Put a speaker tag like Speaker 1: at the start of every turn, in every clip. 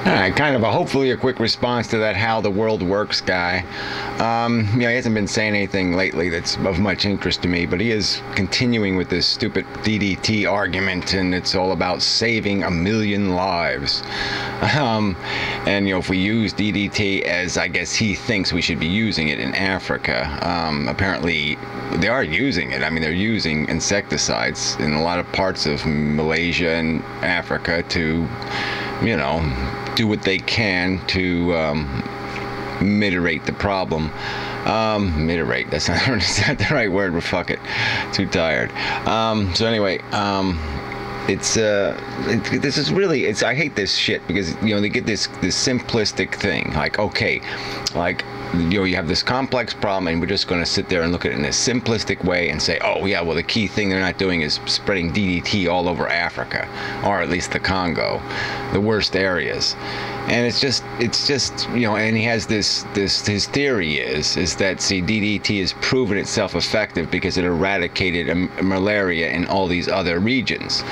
Speaker 1: All right, kind of hopefully a quick response to that "How the World Works" guy. He hasn't been saying anything lately that's of much interest to me, but he is continuing with this stupid DDT argument, and it's all about saving 1,000,000 lives. And if we use DDT as I guess he thinks we should be using it in Africa, apparently they are using it. I mean, they're using insecticides in a lot of parts of Malaysia and Africa to, do what they can to mitigate the problem. Mitigate, that's not the right word, but fuck it. Too tired. So anyway, this is really, I hate this shit because, they get this simplistic thing. Like, okay, like, you have this complex problem and we're just going to sit there and look at it in a simplistic way and say, oh yeah, well the key thing they're not doing is spreading DDT all over Africa, or at least the Congo, the worst areas. And it's just, and he has his theory is that, see, DDT has proven itself effective because it eradicated malaria in all these other regions.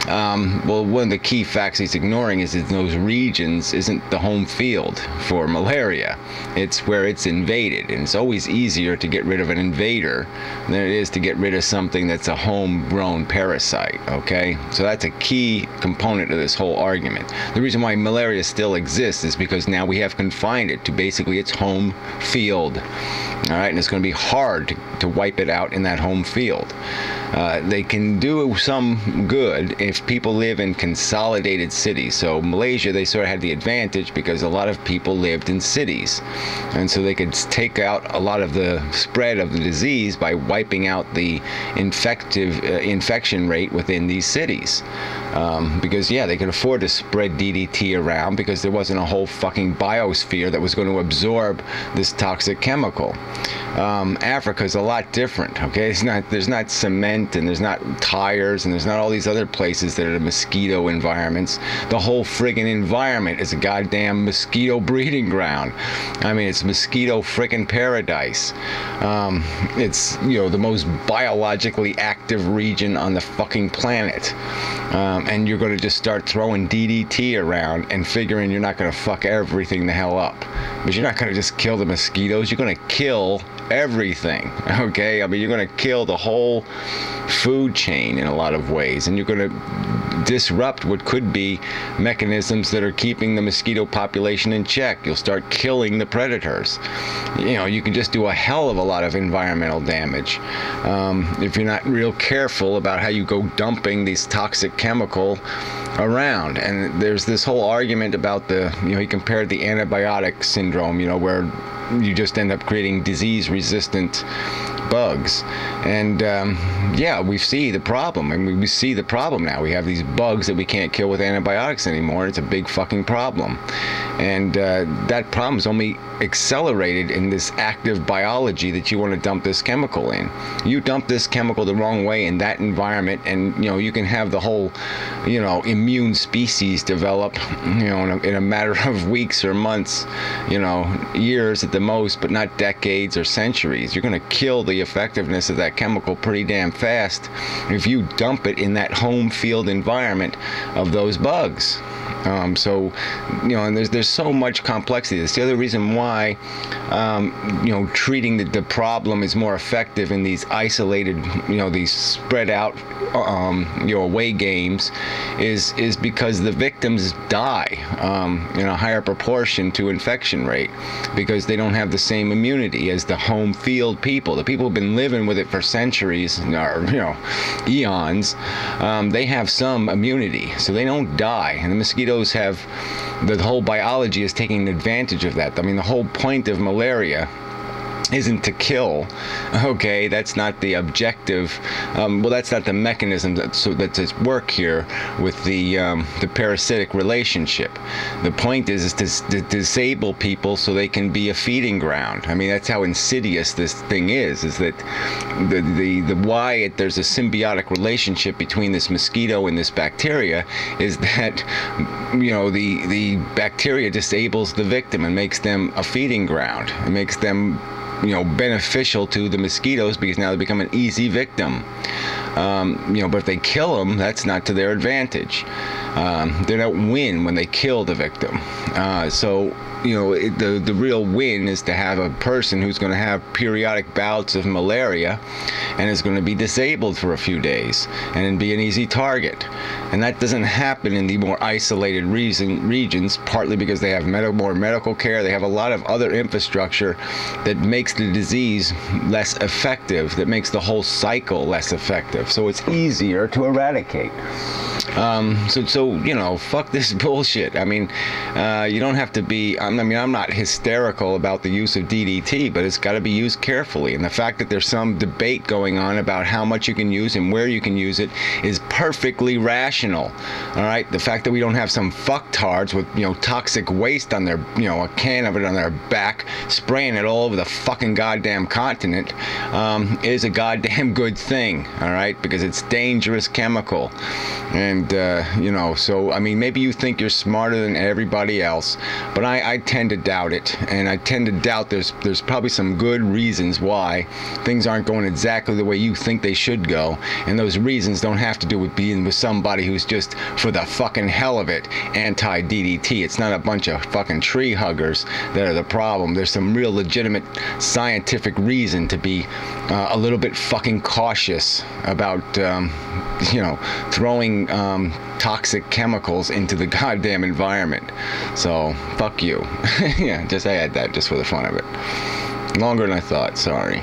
Speaker 1: Well, one of the key facts he's ignoring is that those regions isn't the home field for malaria. It's where it's invaded, and it's always easier to get rid of an invader than it is to get rid of something that's a homegrown parasite, okay? So that's a key component of this whole argument. The reason why malaria still exists is because now we have confined it to basically its home field, all right? And it's going to be hard to wipe it out in that home field. They can do some good if people live in consolidated cities. So Malaysia, they sort of had the advantage because a lot of people lived in cities, and so they could take out a lot of the spread of the disease by wiping out the infection rate within these cities. Because yeah, they could afford to spread DDT around because there wasn't a whole fucking biosphere that was going to absorb this toxic chemical. Africa's a lot different, okay? There's not cement, and there's not tires, and there's not all these other places that are the mosquito environments. The whole friggin' environment is a goddamn mosquito breeding ground. I mean, it's mosquito frickin' paradise. It's, the most biologically active region on the fucking planet. And you're going to just start throwing DDT around and figuring you're not going to fuck everything the hell up. But you're not going to just kill the mosquitoes, you're going to kill everything, okay? I mean, you're going to kill the whole food chain in a lot of ways, and you're going to disrupt what could be mechanisms that are keeping the mosquito population in check. You'll start killing the predators. You can just do a hell of a lot of environmental damage if you're not real careful about how you go dumping these toxic chemical around. And there's this whole argument about he compared the antibiotic syndrome, where you just end up creating disease-resistant bugs. And yeah, we see the problem. I mean, we see the problem now. We have these bugs that we can't kill with antibiotics anymore. It's a big fucking problem. And that problem is only accelerated in this active biology that you want to dump this chemical in. You dump this chemical the wrong way in that environment, and you can have the whole immune species develop in a matter of weeks or months, years at the most, but not decades or centuries. You're going to kill the effectiveness of that chemical pretty damn fast if you dump it in that home field environment of those bugs. So, and there's so much complexity. That's the other reason why, treating the problem is more effective in these isolated, these spread out, away games, is because the victims die in a higher proportion to infection rate because they don't have the same immunity as the home field people. The people who've been living with it for centuries, or eons, they have some immunity, so they don't die. And the mosquitoes have, the whole biology is taking advantage of that. I mean, the whole point of malaria isn't to kill, okay? That's not the objective. Well, that's not the mechanism that's at work here with the parasitic relationship. The point is to disable people so they can be a feeding ground. I mean, that's how insidious this thing is that why there's a symbiotic relationship between this mosquito and this bacteria is that the bacteria disables the victim and makes them a feeding ground. It makes them beneficial to the mosquitoes because now they become an easy victim. But if they kill them, that's not to their advantage. They don't win when they kill the victim. So the real win is to have a person who's going to have periodic bouts of malaria and is going to be disabled for a few days and be an easy target. And that doesn't happen in the more isolated regions, partly because they have more medical care. They have a lot of other infrastructure that makes the disease less effective, that makes the whole cycle less effective. So it's easier to eradicate. So fuck this bullshit. I mean, you don't have to be, I'm not hysterical about the use of DDT, but it's got to be used carefully. And the fact that there's some debate going on about how much you can use and where you can use it is perfectly rational. All right. The fact that we don't have some fucktards with, toxic waste on their, a can of it on their back, spraying it all over the fucking goddamn continent, is a goddamn good thing. All right. Because it's dangerous chemical. And, so, maybe you think you're smarter than everybody else, but I tend to doubt it. And I tend to doubt there's probably some good reasons why things aren't going exactly the way you think they should go. And those reasons don't have to do with being with somebody who's just, for the fucking hell of it, anti-DDT. It's not a bunch of fucking tree huggers that are the problem. There's some real legitimate scientific reason to be a little bit fucking cautious about, throwing toxic chemicals into the goddamn environment. So, fuck you. Yeah, I had that just for the fun of it. Longer than I thought, sorry.